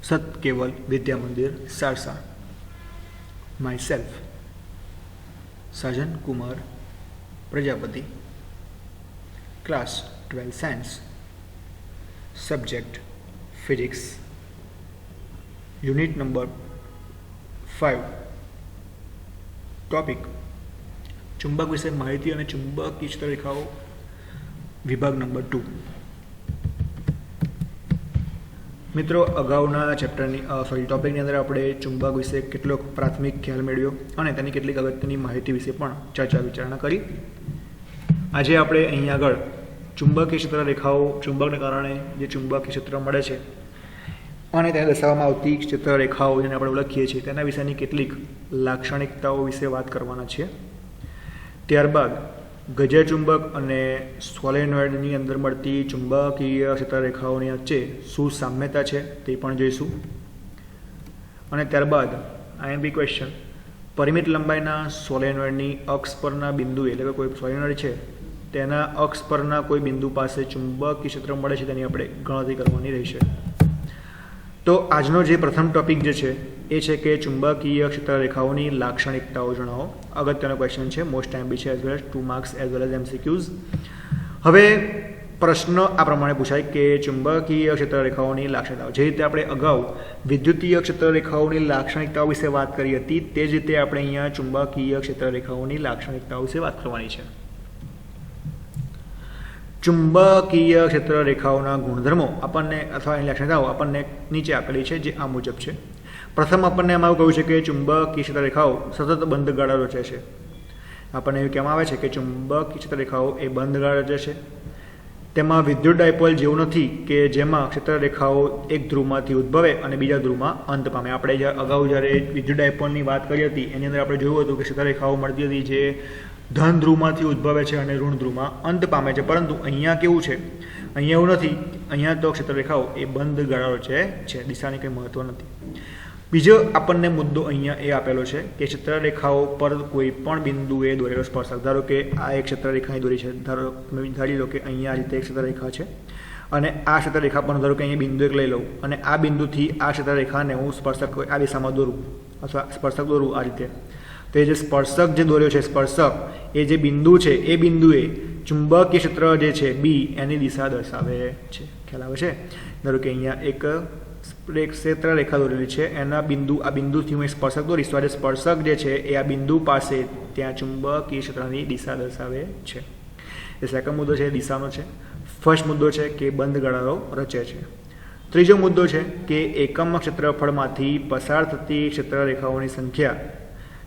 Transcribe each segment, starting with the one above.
सत Keval Vidya Mandir Sarsa. Myself Sajan Kumar Prajapati. Class 12 science. Subject physics. Unit number 5। Topic चुंबक विषय माहिती और चुंबकीय क्षेत्ररेखाओं विभाग नंबर 2। मित्रों अगाउना चेप्टरनी टॉपिकनी अंदर आपणे चुंबक विषे केटलो प्राथमिक ख्याल मेळव्यो अने तेनी केटलीक अगत्यनी माहिती विषे पण चर्चा विचारणा करी। आजे आपणे अहीं आगळ चुंबकीय क्षेत्ररेखाओं चुंबकने कारणे जे चुंबकीय क्षेत्र मळे छे અને તેને દર્શાવવામાં આવતી ક્ષેત્રરેખાઓ જેને આપણે ઓળખીએ છીએ તેના વિશેની કેટલીક લાક્ષણિકતાઓ વિશે વાત કરવાના છીએ। ત્યારબાદ ગજર ચુંબક અને સોલેનોઇડની અંદર મળતી ચુંબકીય ક્ષેત્રરેખાઓની વચ્ચે શું સામ્યતા છે તે પણ જોઈશું। અને ત્યારબાદ આઈએમપી ક્વેશ્ચન પરિમિત લંબાઈના સોલેનોઇડની અક્ષ પરના બિંદુએ એટલે કે કોઈ સોલેનોઇડ છે તેના અક્ષ પરના કોઈ બિંદુ પાસે ચુંબકીય ક્ષેત્ર મળે છે તેની આપણે ગણતરી કરવાની રહેશે। तो आजनो जे प्रथम टॉपिक जे छे ए छे के चुंबकीय क्षेत्ररेखाओनी लाक्षणिकताओ जणावो। अगत्यनो क्वेश्चन छे, मोस्ट टाइम बी छे as well as 2 marks as well as MCQs. हवे प्रश्न आ प्रमाणे पूछाय के चुंबकीय क्षेत्ररेखाओनी लाक्षणिकताओ जे रीते आपणे अगाऊ विद्युतीय क्षेत्ररेखाओनी लाक्षणिकताओ विषे वात करी हती ते ज रीते आपणे अहींया चुंबकीय क्षेत्ररेखाओनी लाक्षणिकताओ विषे वात करवानी छे। चुंबकीय क्षेत्ररेखाओना गुणधर्मो आपने अथवा लाक्षणिकताओ आपने नीचे आपेली है जे आ मुजब है। प्रथम आपने एम कहूँ है कि चुंबकीय क्षेत्ररेखाओ सतत बंध गाळा रचे छे। आपने एवं कहेवामां आवे छे कि चुंबकीय क्षेत्ररेखाओ ए बंध गाळा रचे छे। तेमां विद्युत डायपोल जेवुं नथी कि जेमां क्षेत्ररेखाओ एक ध्रुवमांथी उद्भवे अने बीजा ध्रुवमां अंत पामे। आपणे अगाऊ ज्यारे विद्युत डायपोलनी वात करी हती एनी अंदर आपणे जोयुं हतुं कि क्षेत्ररेखाओ मळती हती जे धन ध्रुवमांथी उद्भवे छे अने ऋण ध्रुवमां अंत पामे छे, परंतु अहींया केवुं छे, अहींया एवुं नथी। अहींया तो क्षेत्ररेखाओ ए बंध गाळा रचे छे, दिशानी कंई महत्व नथी। बीजो आपणने मुद्दो अहींया ए आपेलो छे कि क्षेत्ररेखाओ पर कोईपण बिंदुए दोरेलो स्पर्शक, धारो के आ एक क्षेत्ररेखा अहीं दोरी छे, धारी लो कि अहींया आ रीते एक क्षेत्ररेखा छे अने आ क्षेत्ररेखा पर धारो के अहीं बिंदु एक लई लऊं अने आ बिंदुथी आ क्षेत्ररेखाने हुं स्पर्शक आ दिशामां दोरुं अथवा स्पर्शक दोरुं आ रीते। तो ये स्पर्शक जो दौर्यो है स्पर्शक ए जे बिंदु है ए बिंदुए चुंबकीय क्षेत्र जे छे बी एनी दिशा दर्शावे छे। ख्याल आवे छे? धारो के अहींया एक क्षेत्र रेखा दौरेली है एना बिंदु आ बिंदुथी हूँ स्पर्शक दौरीश तो स्पर्शक जे छे ए आ बिंदु पासे त्यां चुंबकीय क्षेत्रनी दिशा दर्शावे छे। ए सेकंड मुद्दो है दिशानो छे। फर्स्ट मुद्दो है कि बंध गाळाओ रचे छे। त्रीजो मुद्दो है कि एकम क्षेत्रफळमांथी पसार थती क्षेत्ररेखाओनी संख्या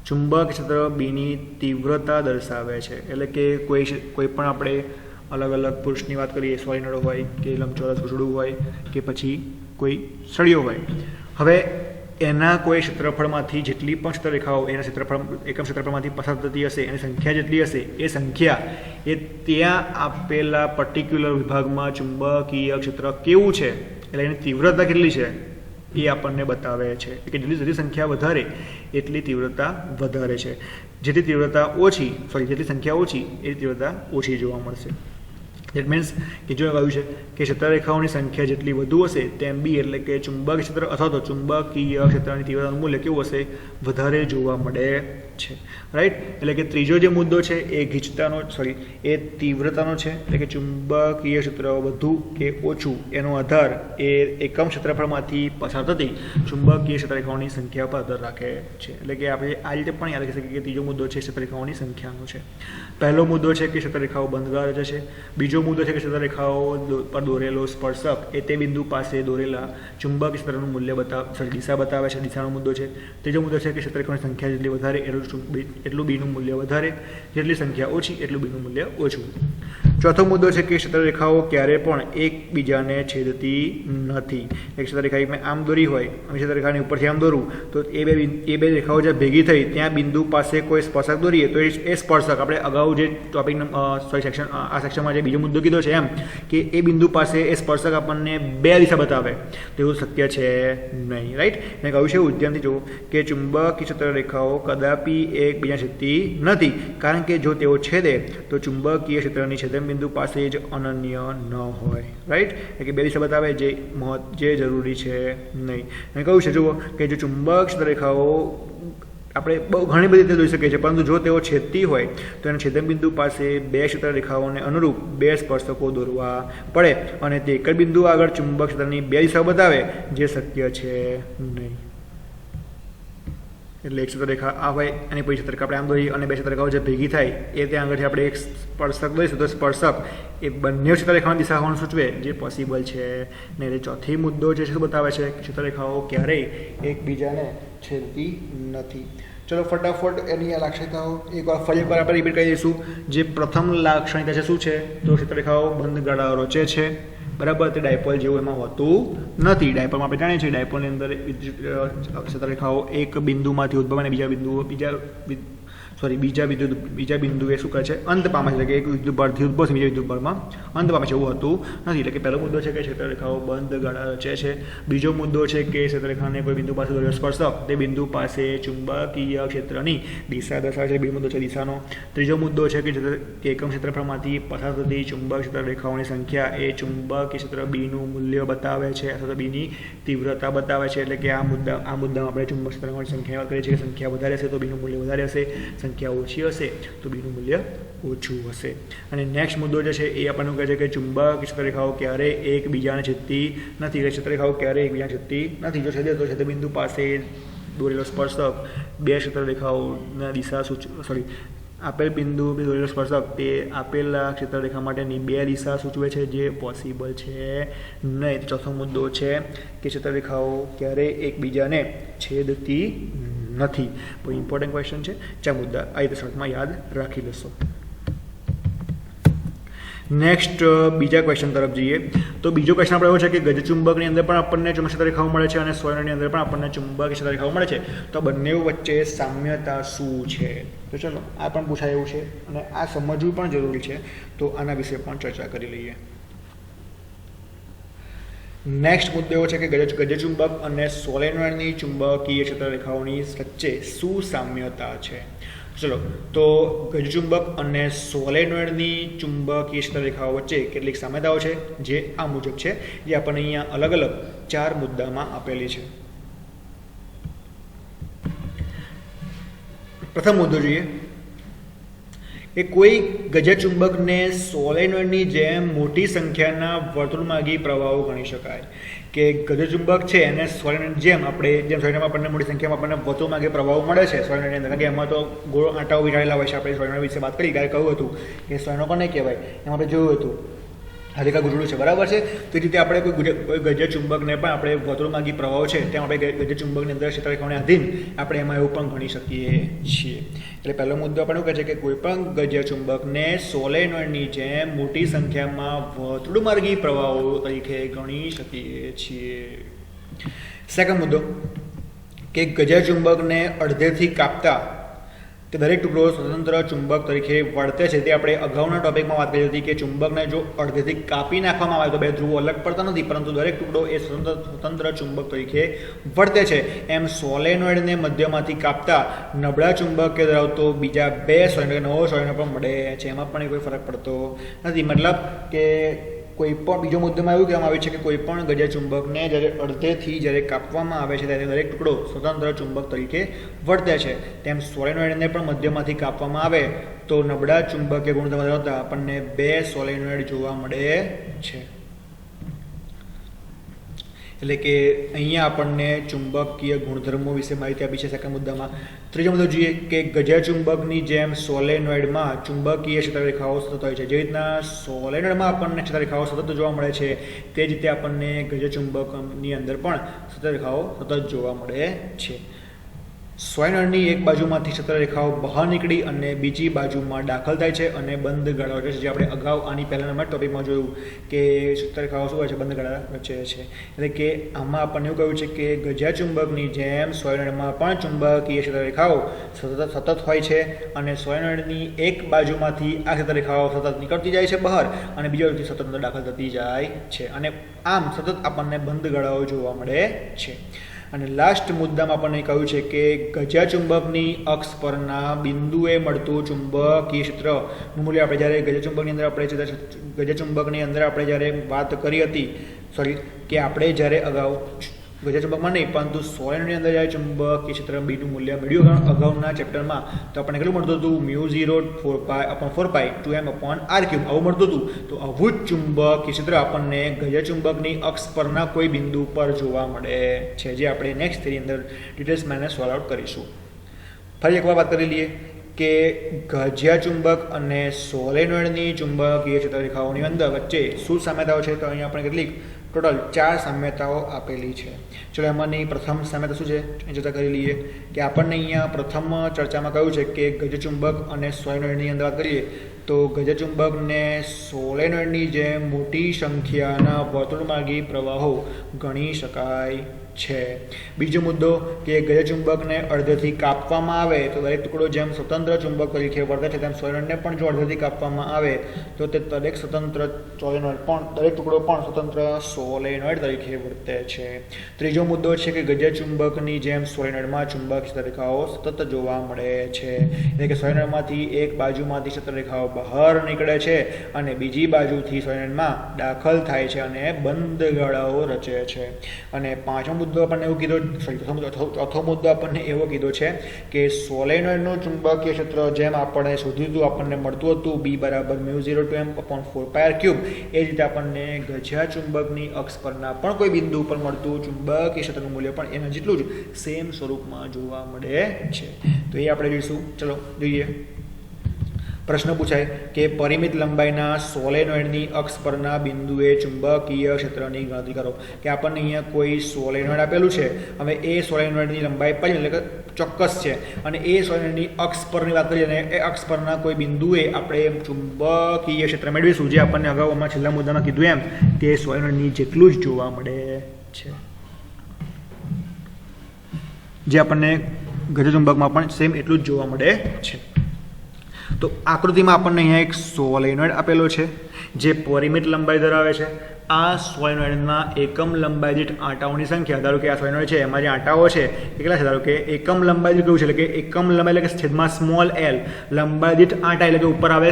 चुंबक क्षेत्र बीनी तीव्रता दर्शावे छे। एटले के कोईपण आपणे अलग अलग पुरुषनी वात करीए, सोलिनोइड होय के लंबचोरस गोळुं होय के पछी कोई सळियो होय, हवे एना कोई क्षेत्रफळमांथी जेटली पण क्षेत्ररेखाओ एना क्षेत्रफळ एकम क्षेत्रफळमांथी पसार थती हशे एनी संख्या जेटली हशे ए संख्या ए त्यां आपेला पर्टिक्युलर विभागमां चुंबकीय क्षेत्र केवुं छे એટલે એની तीव्रता કેટલી છે એ આપણને બતાવે છે કે જેટલી સંખ્યા વધારે એટલી તીવ્રતા વધારે છે, જેટલી તીવ્રતા ઓછી જેટલી સંખ્યા ઓછી એ तीव्रता ઓછી જોવા મળશે। દેટ મીન્સ કે જો કહ્યું છે કે ક્ષેત્રરેખાઓની સંખ્યા જેટલી વધુ હશે તેમ બી એટલે કે ચુંબકીય ક્ષેત્ર અથવા તો ચુંબકીય ક્ષેત્રની તીવ્રતાનું મૂલ્ય કેવું હશે, વધારે જોવા મળે છે। રાઈટ, એટલે કે ત્રીજો જે મુદ્દો છે એ ગીચતાનો એ તીવ્રતાનો છે, એટલે કે ચુંબકીય ક્ષેત્ર વધુ કે ઓછું એનો આધાર એ એકમ ક્ષેત્રફળમાંથી પસાર થતી ચુંબકીય ક્ષેત્રરેખાઓની સંખ્યા પર આધાર રાખે છે। એટલે કે આપણે આ રીતે પણ યાદ રાખી શકીએ કે ત્રીજો મુદ્દો છે ક્ષેત્રરેખાઓની સંખ્યાનો છે। પહેલો મુદ્દો છે કે ક્ષેત્રરેખાઓ બંધગાળ રચે છે। બીજો मुद्दो है कि क्षेत्ररेखाओं पर दौरेलो स्पर्शक ए ते बिंदु पासे दौरेला चुंबकीय क्षेत्रનું મૂલ્ય દિશા બતાવે છે, દિશાનો મુદ્દો છે। ત્રીજો મુદ્દો છે કે ક્ષેત્રરેખાઓની સંખ્યા જેટલી વધારે એટલું બીનું મૂલ્ય વધારે, જેટલી સંખ્યા ઓછી એટલું બીનું મૂલ્ય ઓછું। ચોથો મુદ્દો છે કે ક્ષેત્રરેખાઓ ક્યારે પણ એકબીજાને છેદતી નથી। એક ક્ષેત્રરેખા આમ દોરી હોય અને ક્ષેત્રરેખાની ઉપરથી આમ દોરું તો એ બે રેખાઓ જે ભેગી થઈ ત્યાં બિંદુ પાસે કોઈ સ્પર્શક દોરીએ તો એ સ્પર્શક આપણે અગાઉ જે ટોપિક સેક્શન આ સેક્શનમાં જે બીજો મુદ્દો કીધો છે એમ કે એ બિંદુ પાસે એ સ્પર્શક આપણને બે દિશા બતાવે તો એવું શક્ય છે નહીં, રાઈટ. મેં કહ્યું છે ઉદ્યાનથી જુઓ કે ચુંબકીય ક્ષેત્ર રેખાઓ કદાપી એકબીજા છેદતી નથી, કારણ કે જો તેઓ છેદે તો ચુંબકીય ક્ષેત્રની છેદનબિંદુ પાસે જ અનન્ય ન હોય, રાઈટ. એટલે કે બે દિશા બતાવે જે જરૂરી છે નહીં. મેં કહ્યું છે જુઓ કે જો ચુંબક ક્ષેત્ર રેખાઓ આપણે બહુ ઘણી બધી રીતે જોઈ શકીએ છીએ, પરંતુ જો તેઓ છેદતી હોય તો એના છેદનબિંદુ પાસે બે ક્ષેત્ર રેખાઓને અનુરૂપ બે સ્પર્શકો દોરવા પડે અને તે એક જ બિંદુ આગળ ચુંબક ક્ષેત્રની બે દિશાઓ બતાવે જે શક્ય છે નહીં. એટલે એક ક્ષેત્રરેખા આ હોય અને પછી ક્ષેત્રરેખા આપણે આમ દોરીએ અને બે ક્ષેત્રરેખાઓ જે ભેગી થાય એ ત્યાં આગળથી આપણે એક સ્પર્શક દોરીશું તો સ્પર્શક એ બંને ક્ષેત્રરેખાઓની દિશા હોવાનું સૂચવે જે પોસિબલ છે ને. એટલે ચોથી મુદ્દો છે શું બતાવે છે કે ક્ષેત્રરેખાઓ ક્યારેય એકબીજાને છેદતી નથી. ચલો ફટાફટ એની આ લાક્ષણિકતાઓ ફરી એકવાર આપણે રિપીટ કરી દઈશું. જે પ્રથમ લાક્ષણિકતા છે શું છે તો ક્ષેત્રરેખાઓ બંધ ગાળા રચે છે, બરાબર. તે ડાયપોલ જેવું એમાં હોતું નથી. ડાયપોલમાં આપણે જાણીએ છીએ ડાયપોલની અંદર ક્ષેત્રરેખાઓ એક બિંદુમાંથી ઉદ્ભવે અને બીજા બિંદુએ શું કરે છે અંત પામે છે, એટલે કે એક વિદ્યુત ભારથી ઉદ્ભવ છે બીજા વિદ્યુત ભારમાં અંત પામે છે, એવું હતું નથી. એટલે કે પહેલો મુદ્દો છે કે ક્ષેત્રરેખાઓ બંધ ગાળા રચે છે. બીજો મુદ્દો છે કે ક્ષેત્રરેખાને કોઈ બિંદુ પાસે દોરેલો સ્પર્શક તે બિંદુ પાસે ચુંબકીય ક્ષેત્રની દિશા દર્શાવે છે. બીજો મુદ્દો છે દિશાનો. ત્રીજો મુદ્દો છે કે એકમ ક્ષેત્રફળમાંથી પસાર થતી ચુંબક ક્ષેત્રરેખાઓની સંખ્યા એ ચુંબકીય ક્ષેત્ર બીનું મૂલ્ય બતાવે છે અથવા તો બીની તીવ્રતા બતાવે છે. એટલે કે આ મુદ્દામાં આપણે ચુંબક ક્ષેત્રરેખાઓની સંખ્યા કરીએ છીએ કે સંખ્યા વધારે હશે તો બીનું મૂલ્ય વધારે હશે, સંખ્યા ઓછી હશે તો બીનું મૂલ્ય ઓછું હશે. અને નેક્સ્ટ મુદ્દો જે છે એ આપણને કહે છે કે ચુંબક ક્ષેત્રરેખાઓ ક્યારેય એકબીજાને છેદતી નથી. ક્ષેત્રરેખાઓ ક્યારેય એકબીજાને છેદતી નથી. જો છેદે તો છેદબિંદુ પાસે દોરેલો સ્પર્શક બે ક્ષેત્રરેખાઓના દિશા આપેલ બિંદુ દોરેલો સ્પર્શક તે આપેલા ક્ષેત્રરેખા માટેની બે દિશા સૂચવે છે જે પોસિબલ છે નહીં. ચોથો મુદ્દો છે કે ક્ષેત્રરેખાઓ ક્યારેય એકબીજાને છેદતી નથી. બહુ ઇમ્પોર્ટન્ટ ક્વેશ્ચન છે. ચાર મુદ્દા આ રીતે શોર્ટમાં યાદ રાખી લેશો. નેક્સ્ટ બીજા ક્વેશ્ચન તરફ જઈએ તો બીજો ક્વેશ્ચન આપણે એવો છે કે ગજચુંબકની અંદર પણ આપણને ચુંબક ક્ષેત્રરેખાઓ મળે છે અને સોલેનોઇડની અંદર પણ આપણને ચુંબક ક્ષેત્રરેખાઓ મળે છે. તો બંને વચ્ચે સામ્યતા શું છે? તો ચલો આ પણ પૂછાય એવું છે અને આ સમજવું પણ જરૂરી છે, તો આના વિશે પણ ચર્ચા કરી લઈએ. નેક્સ્ટ મુદ્દો એવો છે કે ગજચુંબક અને સોલેનોઇડની ચુંબકીય ક્ષેત્રરેખાઓની વચ્ચે શું સામ્યતા છે? ચલો તો ગજચુંબક અને સોલેનોઇડની ચુંબકીય ક્ષેત્રરેખાઓ વચ્ચે કેટલીક સામ્યતાઓ છે જે આ મુજબ છે, જે આપણને અહીંયા અલગ અલગ ચાર મુદ્દામાં આપેલી છે. પ્રથમ મુદ્દો જોઈએ કે કોઈ ગજચુંબકને સોલેનોઇડની જેમ મોટી સંખ્યાના વર્તુળમાર્ગી પ્રવાહો ગણી શકાય. કે ગજચુંબક છે એને સોલેનોઇડની જેમ સોલેનોઇડમાં આપણને મોટી સંખ્યામાં આપણને વર્તુળમાર્ગી પ્રવાહો મળે છે સોલેનોઇડની અંદર, કારણ કે એમાં તો ગોળ આંટાઓ વિચારેલા હોય છે. આપણે સોલેનોઇડ વિશે વાત કરી ત્યારે કહ્યું હતું કે સોલેનોઇડ કોને કહેવાય, એમાં આપણે જોયું હતું હલિકા ગુંડળું છે, બરાબર છે. તો એ રીતે આપણે કોઈ ગજચુંબકને પણ આપણે વર્તુળમાર્ગી પ્રવાહો છે તેમ આપણે ગજચુંબકની અંદર ક્ષેત્રરેખાઓને આધીન આપણે એમાં એવું પણ ગણી શકીએ છીએ. એટલે પહેલો મુદ્દો આપણને કહે છે કે કોઈ પણ ગજચુંબકને સોલેનોઇડની જેમ મોટી સંખ્યામાં વર્તુળમાર્ગી પ્રવાહો તરીકે ગણી શકીએ છીએ. સેકન્ડ મુદ્દો કે ગજચુંબકને અડધેથી કાપતા કે દરેક ટુકડો સ્વતંત્ર ચુંબક તરીકે વર્તે છે. તે આપણે અગાઉના ટોપિકમાં વાત કરી હતી કે ચુંબકને જો અડધેથી કાપી નાખવામાં આવે તો બે ધ્રુવો અલગ પડતા નથી, પરંતુ દરેક ટુકડો એ સ્વતંત્ર ચુંબક તરીકે વર્તે છે. એમ સોલેનોઇડને મધ્યમાંથી કાપતા નબળા ચુંબક ધરાવતો બીજા બે સોલેનોઇડ નવો સોલેનોઇડ પણ મળે છે. એમાં પણ કોઈ ફરક પડતો નથી. મતલબ કે કોઈ પણ બીજો મુદ્દામાં એવું કહેવામાં આવ્યું છે કે કોઈ પણ ગજચુંબકને જ્યારે અડધેથી જ્યારે કાપવામાં આવે છે ત્યારે દરેક ટુકડો સ્વતંત્ર ચુંબક તરીકે વર્તે છે. તેમ સોલેનોઇડને પણ મધ્યમાંથી કાપવામાં આવે તો નબળા ચુંબકીય ગુણધર્મ ધરાવતા આપણને બે સોલેનોઇડ જોવા મળે છે. એટલે કે અહીંયા આપણને ચુંબકીય ગુણધર્મો વિશે માહિતી આપી છે સેકન્ડ મુદ્દામાં. ત્રીજો મુદ્દો જોઈએ કે ગજચુંબકની જેમ સોલેનોઇડમાં ચુંબકીય ક્ષેત્રરેખાઓ સતત હોય છે. જે રીતના સોલેનોઇડમાં આપણને ક્ષેત્રરેખાઓ સતત જોવા મળે છે તે જ રીતે આપણને ગજચુંબકની અંદર પણ ક્ષેત્રરેખાઓ સતત જોવા મળે છે. સોલેનોઇડની એક બાજુમાંથી ક્ષેત્ર રેખાઓ બહાર નીકળી અને બીજી બાજુમાં દાખલ થાય છે અને બંધ ગાળા રચે છે. જે આપણે અગાઉ આની પહેલાના નંબર ટોપિકમાં જોયું કે ક્ષેત્ર રેખાઓ શું હોય છે, બંધ ગાળા રચે છે. એટલે કે આમાં આપણને એવું કહ્યું છે કે ગજ્યા ચુંબકની જેમ સોલેનોઇડમાં પણ ચુંબકીય ક્ષેત્ર રેખાઓ સતત હોય છે અને સોલેનોઇડની એક બાજુમાંથી આ ક્ષેત્ર રેખાઓ સતત નીકળતી જાય છે બહાર અને બીજી બાજુથી સતત અંદર દાખલ થતી જાય છે અને આમ સતત આપણને બંધ ગાળાઓ જોવા મળે છે. અને લાસ્ટ મુદ્દામાં આપણને કહ્યું છે કે ગજ્યા ચુંબકની અક્ષ પરના બિંદુએ મળતું ચુંબકીય ક્ષેત્રનું મૂલ્ય આપણે જ્યારે ગજ્યા ચુંબકની અંદર આપણે જ્યારે વાત કરી હતી કે આપણે જ્યારે અગાઉ ગજ્યા ચુંબકમાં નહીં પરંતુ સોલેનોઇડની અંદર જ્યારે ચુંબકીય ક્ષેત્ર બીનું મૂલ્ય મેળવ્યું કારણ અગાઉના ચેપ્ટરમાં તો આપણને કેટલું મળતું હતું μ0 4π 2m/r³ આવું મળતું હતું. તો આવું જ ચુંબકીય ક્ષેત્ર આપણને ગજ્યા ચુંબકની અક્ષ પરના કોઈ બિંદુ પર જોવા મળે છે, જે આપણે નેક્સ્ટ થિયરી અંદર ડિટેલ્સમાં એને સોલ્વ આઉટ કરીશું. ફરી એકવાર વાત કરી લઈએ કે ગજ્યા ચુંબક અને સોલેનોઇડની ચુંબકીય ક્ષેત્ર રેખાઓની અંદર વચ્ચે શું સામ્યતાઓ છે, તો અહીંયા આપણે કેટલીક ટોટલ 4 સામ્યતાઓ આપેલી છે. ચલો એમાંની પ્રથમ સામ્યતા શું છે એ ચર્ચા કરી લઈએ કે આપણને અહીંયા પ્રથમ ચર્ચામાં કહ્યું છે કે ગજ્યા ચુંબક અને સોલેનોઇડની અંદર વાત કરીએ તો ગજ્યા ચુંબકને સોલેનોઇડની જેમ મોટી સંખ્યાના વર્તુળમાર્ગી પ્રવાહો ગણી શકાય છે. બીજો મુદ્દો કે ગજ્યા ચુંબકને અડધેથી કાપવામાં આવે તો દરેક ટુકડો જેમ સ્વતંત્ર ચુંબક તરીકે વર્તે છે તેમ સોલેનોઇડને પણ જો અડધેથી કાપવામાં આવે તો તે દરેક સ્વતંત્ર સોલેનોઇડ પણ દરેક ટુકડો પણ સ્વતંત્ર સોલેનોઇડ તરીકે વર્તે છે. ત્રીજો મુદ્દો છે કે ગજ્યા ચુંબકની જેમ સોલેનોઇડમાં ચુંબક ક્ષેત્ર રેખાઓ સતત જોવા મળે છે. એટલે કે સોલેનોઇડમાંથી એક બાજુમાંથી ક્ષેત્ર રેખાઓ બહાર નીકળે છે અને બીજી બાજુથી સોલેનોઇડમાં દાખલ થાય છે અને બંધ ગાળાઓ રચે છે. અને પાંચમો મુદ્દો આપણને એવું કીધો ચોથો મુદ્દો આપણને એવો કીધો છે કે સોલેનોઇડનું ચુંબકીય ક્ષેત્ર જેમ આપણે શોધ્યું હતું આપણને મળતું હતું B = μ0 2m/4πr³ એ રીતે આપણને ગજ્યા ચુંબકની અક્ષ પરના પણ કોઈ બિંદુ પર મળતું ચુંબકીય ક્ષેત્રનું મૂલ્ય પણ એના જેટલું જ સેમ સ્વરૂપમાં જોવા મળે છે. તો એ આપણે જોઈશું. ચલો જોઈએ. પ્રશ્ન પૂછાય કે પરિમિત લંબાઈના સોલેનોઇડની અક્ષ પરના બિંદુએ ચુંબકીય ક્ષેત્રની ગણતરી કરો. કે આપણને અહીંયા કોઈ સોલેનોઇડ આપેલું છે, હવે એ સોલેનોઇડની લંબાઈ પરિમિત એટલે કે ચોક્કસ છે અને એ સોલેનોઇડની અક્ષ પરની વાત કરીએ અને એ અક્ષ પરના કોઈ બિંદુએ આપણે ચુંબકીય ક્ષેત્ર મેળવીશું જે આપણને અગાઉ અમારા છેલ્લા મુદ્દામાં કીધું એમ તે સોલેનોઇડની જેટલું જ જોવા મળે છે, જે આપણને ગજ્યા ચુંબકમાં પણ સેમ એટલું જ જોવા મળે છે. તો આકૃતિમાં આપણને અહીંયા એક સોલેનોઇડ આપેલો છે જે પરિમિત લંબાઈ ધરાવે છે. આ સોલેનોઇડના એકમ લંબાઈ દીઠ આંટાઓની સંખ્યા, ધારો કે આ સોલેનોઇડ છે એમાં જે આંટાઓ છે એ કેટલા છે, ધારો કે એકમ લંબાઈ દીઠ કેવું છે એટલે કે એકમ લંબાઈ એટલે કે છેદમાં સ્મોલ l લંબાઈ દીઠ આંટા એટલે કે ઉપર આવે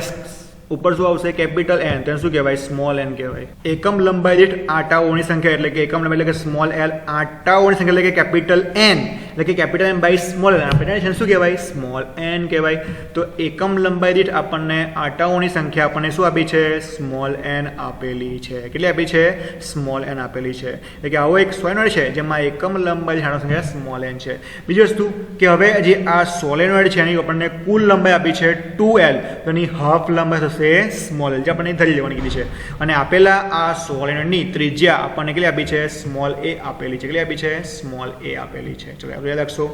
ઉપર શું આવશે કેપિટલ N, તેને શું કહેવાય સ્મોલ n કહેવાય. એકમ લંબાઈ દીઠ આંટાઓની સંખ્યા એટલે કે એકમ લંબાઈ એટલે કે સ્મોલ l, આંટાઓની સંખ્યા એટલે કે કેપિટલ N એટલે કે capital N by small n, આપણે શું કહેવાય સ્મોલ n કહેવાય. તો એકમ લંબાઈ દીઠ આપણને આંટાઓની સંખ્યા આપણને શું આપી છે સ્મોલ n આપેલી છે. કેટલી આપી છે સ્મોલ n આપેલી છે. એટલે કે આવો એક સોલેનોઇડ છે જેમાં એકમ લંબાઈ દીઠ આંટાઓની સંખ્યા સ્મોલ n છે. બીજી વસ્તુ કે હવે જે આ સોલેનોઇડ છે એની આપણને કુલ લંબાઈ આપી છે 2l, તો એની હાફ લંબાઈ થશે સ્મોલ l જે આપણને ધરી લેવાની કીધી છે. અને આપેલા આ સોલેનોઇડની ત્રિજ્યા આપણને કેટલી આપી છે સ્મોલ a આપેલી છે. કેટલી આપી છે સ્મોલ a આપેલી છે. ચલો આપણે યાદ રાખશો.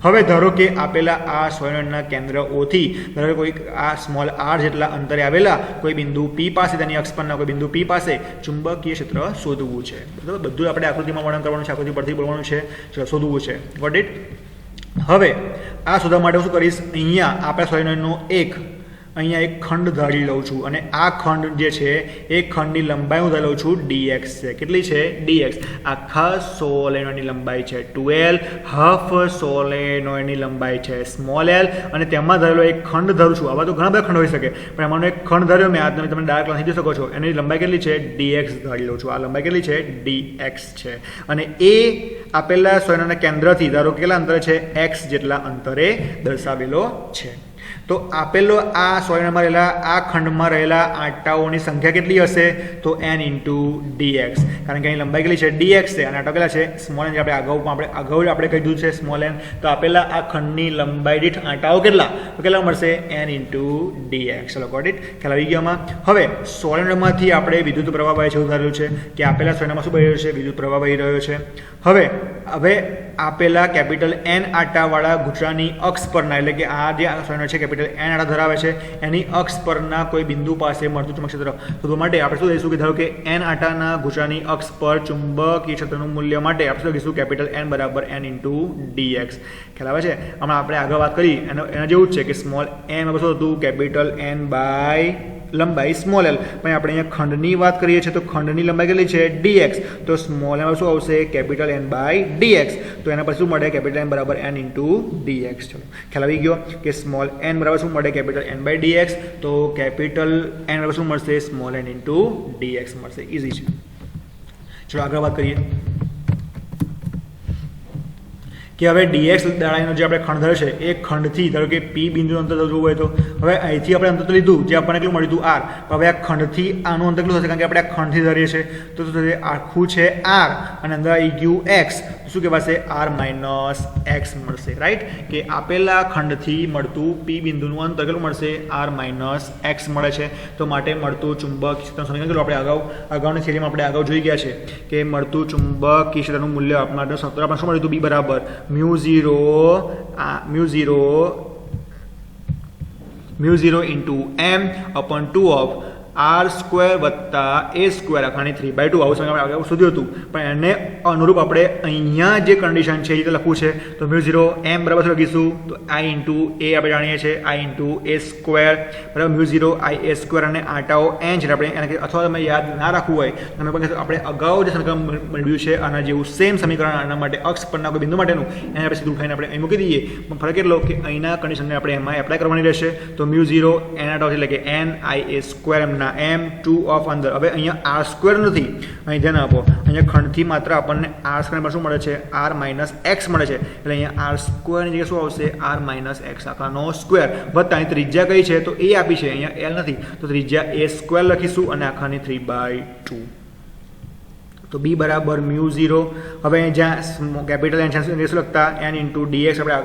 હવે ધારો કે આપેલા આ સોલેનોઇડના કેન્દ્ર O થી ધારો કે કોઈ આ સ્મોલ r જેટલા અંતરે આવેલા કોઈ બિંદુ P પાસે તેની અક્ષ પરના કોઈ બિંદુ P પાસે ચુંબકીય ક્ષેત્ર શોધવું છે. બરાબર, બધું આપણે આકૃતિમાં વર્ણન કરવાનું છે, આકૃતિ પરથી બોલવાનું છે, ચલો શોધવું છે. Got it. હવે આ શોધવા માટે હું શું કરીશ, અહીંયા આપણા સોલેનોઇડનો અહીંયા એક ખંડ ધારી લઉં છું અને આ ખંડ જે છે એ ખંડની લંબાઈ હું ધારી લઉં છું dx છે. કેટલી છે dx. આખા સોલેનોઇડની લંબાઈ છે 2l, હાફ સોલેનોઇડની લંબાઈ છે સ્મોલ l અને તેમાં ધારેલો એક ખંડ ધારું છું. આવા તો ઘણા બધા ખંડ હોઈ શકે પણ એમાંનો એક ખંડ ધાર્યો મેં, આ તમે ડાયરેક્ટ લખી શકો છો. એની લંબાઈ કેટલી છે dx ધારી લઉં છું. આ લંબાઈ કેટલી છે dx છે અને એ આપેલા સોલેનોઇડના કેન્દ્રથી ધારો કે કેટલા અંતરે છે x જેટલા અંતરે દર્શાવેલો છે. તો આપેલો આ સોલેનોઇડમાં રહેલા આ ખંડમાં રહેલા આંટાઓની સંખ્યા કેટલી હશે? તો n ઇન્ટુ dx, કારણ કે અહીં લંબાઈ કેટલી છે? dx છે અને આંટા કેટલા છે? Small n. જે આપણે અગાઉ આપણે કીધું છે સ્મોલ n. તો આપેલા આ ખંડની લંબાઈ દીઠ આંટાઓ કેટલા? તો કેટલા મળશે? n into dx. ચલો ગોટ ઇટ? ખ્યાલ આવી ગયો આમાં? હવે સોલેનોઇડમાંથી આપણે વિદ્યુત પ્રવાહ વહે છે એવું ધાર્યું છે કે આપેલા સોલેનોઇડમાં શું વહી રહ્યો છે? વિદ્યુત પ્રવાહ વહી રહ્યો છે. હવે આપેલા કેપિટલ N આંટાવાળા ગુઠળાની અક્ષ પરના, એટલે કે આ જે સોલેનોઇડ છે કેપિટલ N આંટા ધરાવે છે, એની અક્ષ પરના કોઈ બિંદુ પાસે મળતું ચુંબકીય ક્ષેત્ર શોધવા માટે આપણે શું લઈશું કે ધારો કે N આંટાના ગુઠળાની અક્ષ પર ચુંબકીય ક્ષેત્રનું મૂલ્ય માટે આપણે શું લખીશું? કેપિટલ N બરાબર n ઇન્ટુ dx. ખ્યાલ આવે છે? હમણાં આપણે આગળ વાત કરી એના જેવું જ છે કે સ્મોલ n બરાબર શું હતું? કેપિટલ N બાય લંબાઈ સ્મોલ l. પણ આપણે અહીંયા ખંડની વાત કરીએ છીએ તો ખંડની લંબાઈ કેટલી છે? dx. તો સ્મોલ n શું આવશે? Capital N by dx. તો એના પર શું મળે? કેપિટલ N બરાબર n ઇન્ટુ dx. ચલો ખ્યાલ આવી ગયો કે સ્મોલ n બરાબર શું મળે? Capital N by dx. તો કેપિટલ N બરાબર શું મળશે? સ્મોલ n ઇન્ટુ dx મળશે. ઇઝી છે. ચલો આગળ વાત કરીએ કે હવે dx દાડાઈનો જે આપણે ખંડ ધર્યો છે એ ખંડથી ધારો કે p બિંદુનું અંતર જોવું હોય તો હવે અહીંથી આપણે અંતર લીધું જે આપણને કેટલું મળ્યું હતું? r. હવે આ ખંડથી આનું અંતર કેટલું થશે? કારણ કે આપણે આ ખંડથી ધરીએ છીએ તો શું થશે? આખું છે r અને અંદર આવી ગયું x. શું કહેવાશે? r માઇનસ x મળશે. રાઈટ? કે આપેલા ખંડથી મળતું p બિંદુનું અંતર કેટલું મળશે? r માઇનસ x મળે છે. તો માટે મળતું ચુંબકીય ક્ષેત્રનું સમીકરણ કેટલું આપણે અગાઉની થિયરીમાં આપણે અગાઉ જોઈ ગયા છે કે મળતું ચુંબકીય ક્ષેત્રનું મૂલ્ય માટે સૂત્ર આપણે શું મળ્યું હતું? b બરાબર μ0 into m upon 2 of r square વત્તા a સ્ક્વેર અખાણી 3/2. આવું સમય આપણે આગળ શોધ્યું હતું, પણ એને અનુરૂપ આપણે અહીંયા જે કન્ડિશન છે એ રીતે લખવું છે. તો μ0 m બરાબર શું લખીશું? તો i ઇન્ટુ a આપણે જાણીએ છીએ i ઇન્ટુ a સ્ક્વેર બરાબર μ0 i a સ્ક્વેર અને આંટાઓ n છે. આપણે એને અથવા તમે યાદ ના રાખવું હોય તમે પણ આપણે અગાઉ જે સમીકરણ મેળવ્યું છે આના જેવું સેમ સમીકરણ આના માટે અક્ષ પરના કોઈ બિંદુ માટેનું એને આપણે સીધું ઉઠાઈને આપણે અહીં મૂકી દઈએ. પણ ફરક એટલો કે અહીંના કન્ડિશનને આપણે એમાં એપ્લાય કરવાની રહેશે. તો μ0 n આંટાઓ એટલે કે n i a સ્ક્વેર એમના m 2 ઓફ અંદર. હવે અહીંયા r સ્ક્વેર નથી, અહીં ધ્યાન આપો. અહીંયા ખંડથી માત્ર આપણને r સ્ક્વેર પર શું મળે છે? r માઇનસ x મળે છે. એટલે અહીંયા r સ્ક્વેરની જગ્યાએ શું આવશે? r માઇનસ x આખાનો સ્ક્વેર વત્તા અહીં ત્રિજ્યા કઈ છે? તો a આપી છે, અહીંયા l નથી. તો ત્રિજ્યા a સ્ક્વેર લખીશું અને આખાની 3/2. તો b બરાબર μ0. હવે જ્યાં કેપિટલ n છે શું લખતા? n into dx. આપણે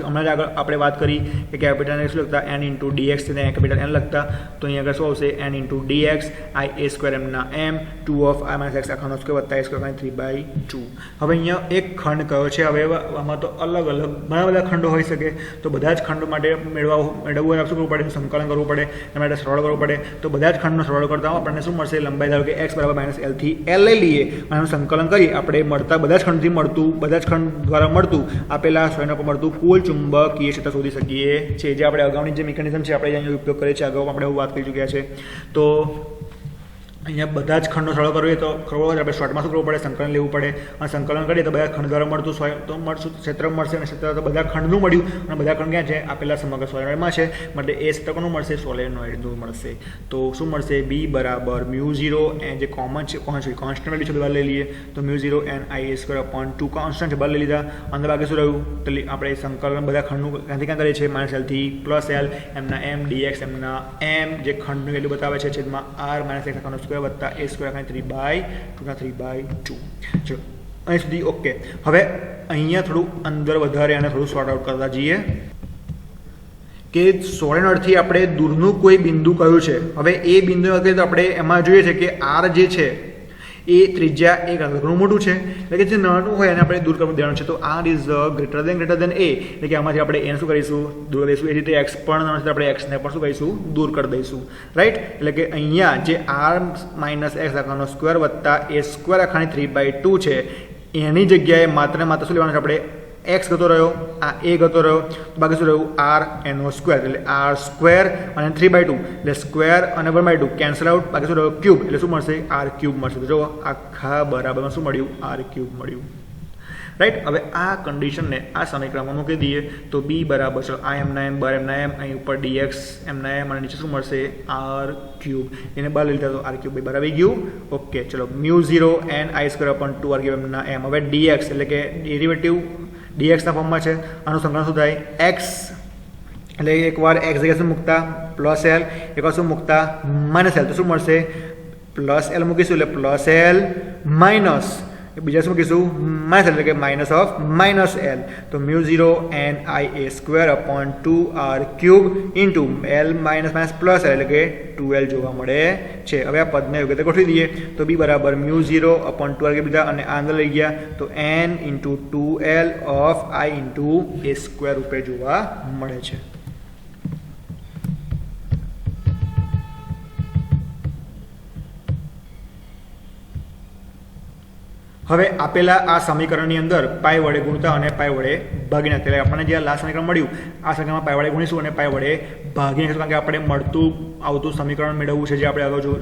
હમણાં જ આગળ આપણે વાત કરી કે કેપિટલ n શું લખતા? n ઇન્ટુ dx ને કેપિટલ n લખતા. તો અહીંયા આગળ શું આવશે? n into dx i a square એમના m 2 of i minus x આખાનો સ્ક્વેર વત્તા a સ્ક્વેર 3/2. હવે અહીંયા એક ખંડ કયો છે? હવે આમાં તો અલગ અલગ ઘણા બધા ખંડો હોઈ શકે. તો બધા જ ખંડો માટે મેળવવું હોય શું કરવું પડે? સંકલન કરવું પડે, એના માટે સરળ કરવું પડે. તો બધા જ ખંડનો સરળ કરતા આપણને શું મળશે? લંબાઈ ધારો કે x બરાબર માઇનસ l થી l લઈ લઈએ અને સંકલન કરી આપણે મળતા બધા જ ખંડથી મળતું બધા જ ખંડ દ્વારા મળતું આપેલા સોલેનોઇડ પર મળતું કુલ ચુંબકીય ક્ષેત્ર શોધી શકીએ છીએ. જે આપણે અગાઉની જે મિકેનિઝમ છે આપણે અહીંયા ઉપયોગ કરીએ છીએ, અગાઉ આપણે વાત કરી ચૂક્યા છે. તો અહીંયા બધા જ ખંડનો સરળ કરવો તો ખબર હોય આપણે શોર્ટમાં શું કરવું પડે? સંકલન લેવું પડે અને સંકલન કરીએ તો બધા ખંડ દ્વારા મળતું તો ક્ષેત્ર મળશે અને ક્ષેત્ર તો બધા ખંડનું મળ્યું અને બધા ખંડ ક્યાં છે? આપેલા સમગ્ર સોલેનોઇડમાં છે. માટે એ ક્ષેત્ર કોનું મળશે? સોલેનોઇડનું મળશે. તો શું મળશે? b બરાબર μ0 n જે કોમન છે કોન્સ્ટન્ટ વેલ્યુ છે બહાર લઈ લઈએ. તો μ0 n i a square upon 2 constant છે બહાર લઈ લીધા. અંદર બાકી શું રહ્યું? તો આપણે સંકલન બધા ખંડનું ક્યાંથી ક્યાં કરીએ છીએ? માઇનસ l થી પ્લસ l એમના m dx એમના m જે ખંડનું વેલ્યુ બતાવે છે છેદમાં r માઇનસ x આખાનો સ્ક્વેર વત્તા a સ્ક્વેર 3/2. ચલો અહીં સુધી ઓકે. હવે અહીંયા થોડું અંદર વધારે અને થોડું સોર્ટ આઉટ કરતા જઈએ કે સોલેનોઇડથી આપણે દૂરનું કોઈ બિંદુ કયું છે. હવે એ બિંદુ વખતે આપણે એમાં જોઈએ છે કે r જે છે એ ત્રિજ્યા એક ઘણું મોટું છે, એટલે કે જે નાનું હોય એને આપણે દૂર કરવાનું દેવાનું છે. તો r is greater than a, એટલે કે આમાંથી આપણે એને શું કરીશું? દૂર દઈશું. એ રીતે x પણ આપણે x ને પણ શું કરીશું? દૂર કરી દઈશું. રાઈટ? એટલે કે અહીંયા જે r માઇનસ x આખાનો સ્ક્વેર વત્તા a સ્ક્વેર આખાની 3/2 છે એની જગ્યાએ માત્ર ને માત્ર શું લેવાનું છે? આપણે x ગતો રહ્યો, આ a ગતો રહ્યો, બાકી શું રહ્યું? r એનો સ્ક્વેર એટલે r સ્ક્વેર અને 3/2 એટલે સ્ક્વેર અને 1/2 કેન્સલ આઉટ, બાકી શું રહ્યું? ક્યુબ એટલે શું મળશે? r ક્યુબ મળશે. તો જો આખા બરાબરમાં શું મળ્યું? r ક્યુબ મળ્યું. રાઈટ? હવે આ કન્ડિશનને આ સમીકરણમાં મૂકી દઈએ તો b બરાબર છે i એમના m બાર એમના m અહીં ઉપર dx એમના m અને નીચે શું મળશે? r cube. એને બહાર લઈ લીધા તો r ક્યુબ બરાબર આવી ગયું. ઓકે ચલો μ0 n i square upon 2 r cube એમના m. હવે dx એટલે કે ડેરિવેટિવ dx ના ફોર્મમાં છે. આનું સંકલન શું થાય? x એટલે એકવાર એક્સ જગ્યાએ શું મૂકતા પ્લસ એલ, એકવાર શું મૂકતા માઇનસ એલ, તો શું મળશે પ્લસ એલ મૂકીશું એટલે પ્લસ એલ માઇનસ બીજા શું મૂકીશું માઇનસ એલ એટલે કે માઇનસ ઓફ માઇનસ એલ, તો mu 0 N I A square upon 2r cube into L minus minus plus L એટલે કે 2l જોવા મળે છે. હવે આ પદને યોગ્ય રીતે ગોઠવી દઈએ તો બી બરાબર મ્યુ 0 અપોન 2r કે બીજા અને આ અંદર લઈ ગયા તો n into 2l of I into A square રૂપે જોવા મળે છે. હવે આપેલા આ સમીકરણની અંદર પાઈ વડે ગુણતા અને પાઈ વડે ભાગી નાખતા, એટલે આપણને જે લાસ્ટ સમીકરણ મળ્યું આ સમીકરણમાં પાઈ વડે ગુણીશું અને પાઈ વડે ભાગી નાખીશું, કારણ કે આપણે મળતું આવતું સમીકરણ મેળવવું છે જે આપણે અગાઉ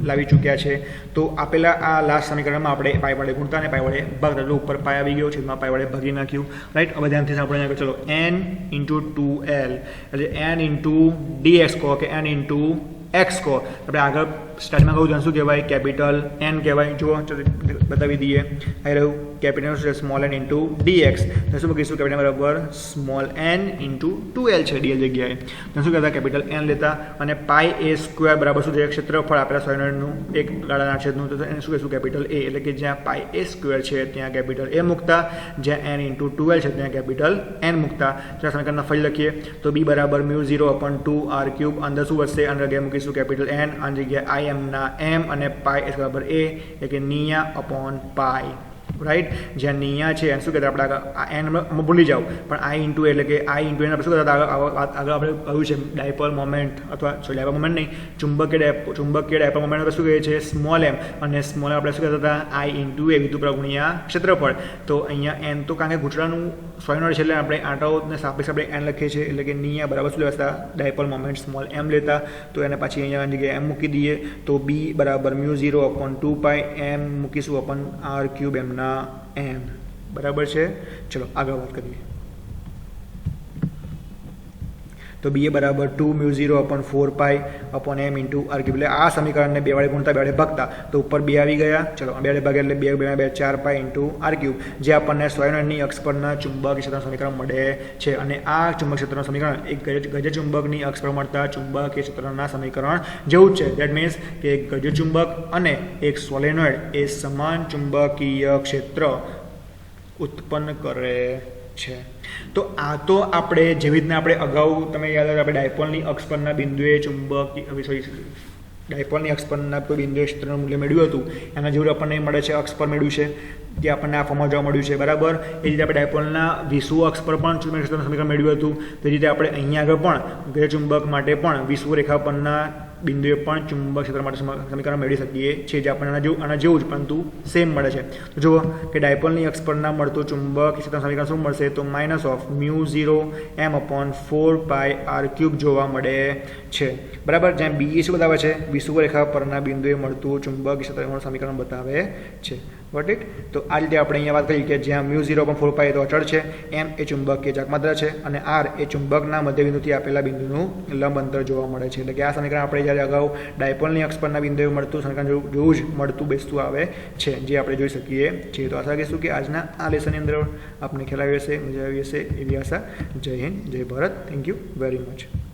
લાવી ચૂક્યા છે. તો આપેલા આ લાસ્ટ સમીકરણમાં આપણે પાઈ વડે ગુણતા અને પાઈ વડે ભાગતા, એટલે ઉપર પાઈ આવી ગયો છે એમાં પાઈ વડે ભાગી નાખ્યું, રાઈટ. હવે ધ્યાનથી આપણે ચલો n ઇન્ટુ 2l એટલે n ઇન્ટુ dx કહો કે n ઇન્ટુ એક્સ કહો, આપણે આગળ સ્ટાર્ટમાં કહું જાણ શું કહેવાય કેપિટલ એન કહેવાય. જુઓ બતાવી દઈએ આવી રહ્યું કેપિટલ શું છે સ્મોલ એન ઇન્ટુ ડીએક્સ, તો શું મૂકીશું કેપિટલ બરાબર સ્મોલ એન ઇન્ટુ 2l છે ડીએલ જગ્યાએ, તો શું કહેતા કેપિટલ એન લેતા અને પાઈ એ સ્ક્વેર બરાબર શું છે ક્ષેત્રફળ આપેલા સોલિનોઇડનું એક ગાળાના છેદનું, તો એને શું કહીશું કેપિટલ એ, એટલે કે જ્યાં પાઈ એ સ્ક્વેર છે ત્યાં કેપિટલ એ મૂકતા, જ્યાં n ઇન્ટુ 2l છે ત્યાં કેપિટલ એન મૂકતા. તો આ સમીકરણના ફરી લખીએ તો બી બરાબર મ્યુ 0 અપોન 2r ક્યુબ, અંદર શું વધશે અંદર જગ્યાએ મૂકીશું કેપિટલ એન, આની જગ્યાએ આઈ એમના એમ અને પાઈ એસ બરાબર એ એટલે કે નિયા અપોન પાઈ, રાઈટ. જ્યાં નિયા છે એને શું કહેતા આપણે આગળ એન ભૂલી જાઓ પણ આઈ ઇન્ટુ એટલે કે આઈ ઇન્ટુ એને આપણે શું કહેતા આગળ આપણે કહ્યું છે ડાયપોલ મોમેન્ટ અથવા ડાયપોલ મોમેન્ટ નહીં ચુંબકીય ડાયપોલ મોમેન્ટ આપણે શું કહીએ છીએ સ્મોલ એમ, અને સ્મોલ એમ આપણે શું કહેતા હતા આઈ ઇન્ટુ એ વિદ્યુત ગુણ્યા ક્ષેત્રફળ. તો અહીંયા એન તો કારણ કે ગુજરાતનું સોલિનોઇડ છે એટલે આપણે આંટાઓને સાપેક્ષ આપણે એન લખીએ છીએ, એટલે કે નિયા બરાબર શું લેતા ડાયપોલ મોમેન્ટ સ્મોલ એમ લેતા, તો એને પાછી અહીંયા જગ્યાએ એમ મૂકી દઈએ તો બી બરાબર મ્યુ 0 અપોન 2 પાઈ એમ મૂકીશું અપોન આર ક્યુબ એમના એમ, બરાબર છે. ચલો આગળ વાત કરીએ તો બી એ બરાબર 2 મ્યુ 0 અપોન 4 પાઈ અપોન એમ ઇન્ટુ આર ક્યુબ, એટલે આ સમીકરણને બે વડે ગુણતા બે વડે ભાગતા તો ઉપર બે આવી ગયા. ચલો બે વડે ભાગે એટલે 2 2 4 પાઈ ઇન્ટુ આર ક્યુબ, જે આપણને સોલિનોઇડની અક્ષ પરના ચુંબકીય ક્ષેત્રનું સમીકરણ મળે છે. અને આ ચુંબક ક્ષેત્રનું સમીકરણ એક ગજ ચુંબકની અક્ષ પર મળતા ચુંબકીય ક્ષેત્રના સમીકરણ જેવું જ છે. દેટ મીન્સ કે એક ગજ ચુંબક અને એક સોલિનોઇડ એ સમાન ચુંબકીય ક્ષેત્ર ઉત્પન્ન કરે છે. તો આ તો આપણે જેવી રીતના આપણે અગાઉ તમે યાદ આવે આપણે ડાયપોલની અક્ષ પરના બિંદુએ ડાયપોલની અક્ષ પરના કોઈ બિંદુએ ક્ષેત્રનું મૂલ્ય મેળવ્યું હતું એના જેવું આપણને મળે છે અક્ષ પર મેળવ્યું છે જે આપણને આ ફોર્મમાં જોવા મળ્યું છે, બરાબર. એ રીતે આપણે ડાયપોલના વિષુવ અક્ષ પર પણ ચુંબકીય ક્ષેત્રનું સમીકરણ મેળવ્યું હતું, તે રીતે આપણે અહીંયા આગળ પણ ગજ ચુંબક માટે પણ વિષુવ રેખા પરના બિંદુએ પણ ચુંબક ક્ષેત્ર માટે સમીકરણ મેળવી શકીએ છીએ, જે આપણને આના જેવું જ પરંતુ સેમ મળે છે. તો જુઓ કે ડાયપોલની અક્ષ પરના મળતું ચુંબક ક્ષેત્રનું સમીકરણ શું મળશે તો minus of mu 0 M upon 4 pi R cube જોવા મળે છે, બરાબર. જ્યાં બી એ શું બતાવે છે વિષુવ રેખા પરના બિંદુએ મળતું ચુંબક ક્ષેત્રનું સમીકરણ બતાવે છે. What it. તો આ રીતે આપણે અહીંયા વાત કરી કે જ્યાં મ્યુ 0 અપોન 4 પાઈ તો અચળ છે, એમ એ ચુંબકીય ચાકમાત્રા છે અને આર એ ચુંબકના મધ્યબિંદુથી આપેલા બિંદુનું લંબ અંતર જોવા મળે છે. એટલે કે આ સમીકરણ આપણે જ્યારે અગાઉ ડાયપોલની અક્ષ પરના બિંદુએ મળતું સમીકરણ જેવું જ મળતું બેસતું આવે છે, જે આપણે જોઈ શકીએ છીએ. તો આશા કરીશું કે આજના આ લેસનની અંદર આપને ખ્યાલ આવ્યો હશે, મજા આવી હશે એવી આશા. જય હિન્દ, જય Bharat. Thank you very much.